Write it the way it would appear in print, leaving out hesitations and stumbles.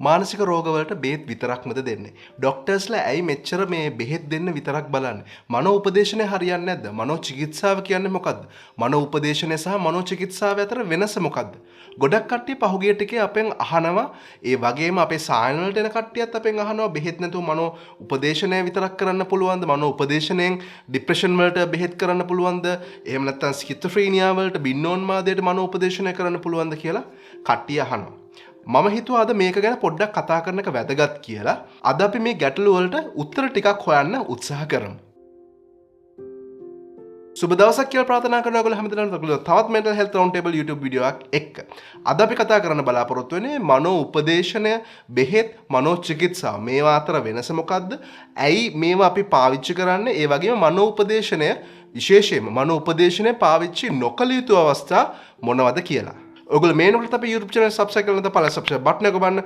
මානසික රෝගවලට බේත් විතරක්මද දෙන්නේ. ඩොක්ටර්ස්ලා ඇයි මෙච්චර මේ බෙහෙත් දෙන්න විතරක් බලන්නේ? මනෝ උපදේශනය හරියන්නේ නැද්ද? මනෝ චිකිත්සාව කියන්නේ මොකද්ද? මනෝ උපදේශනය සහ මනෝ චිකිත්සාව අතර වෙනස මොකද්ද? ගොඩක් කට්ටිය පහුගිය ටිකේ අපෙන් අහනවා, ඒ වගේම අපේ සායන වලට එන කට්ටියත් අපෙන් අහනවා බෙහෙත් නැතුව මනෝ උපදේශනය විතරක් කරන්න පුළුවන්ද? මනෝ උපදේශනයෙන් ડિප්‍රෙෂන් වලට බෙහෙත් කරන්න පුළුවන්ද? එහෙම නැත්නම් ස්කිසොෆ්‍රීනියා වලට බින්නෝන්මාදයට මනෝ උපදේශනය කරන්න පුළුවන්ද කියලා කට්ටිය අහනවා. මම හිතුවා අද මේක ගැන පොඩ්ඩක් කතා කරන එක වැදගත් කියලා. අද අපි මේ ගැටලු වලට උත්තර ටිකක් හොයන්න උත්සාහ කරමු. සුබ දවසක් කියලා ප්‍රාර්ථනා කරනවා ඔයගොල්ලෝ හැමදෙනාටම තවත් mental health round table YouTube video එකක් එක්ක. අද අපි කතා කරන්න බලාපොරොත්තු වෙන්නේ මනෝ උපදේශනය, බෙහෙත්, මනෝ චිකිත්සාව. මේවා අතර වෙනස මොකද්ද? ඇයි මේවා අපි පාවිච්චි කරන්නේ? ඒ වගේම මනෝ උපදේශනය විශේෂයෙන්ම මනෝ උපදේශනය පාවිච්චි නොකළ යුතු අවස්ථා මොනවද කියලා. ඔයගොල්ලෝ මේනකොට අපේ YouTube channel subscribe කරලා නැත්නම් පළ subscribe button එක ඔබන්න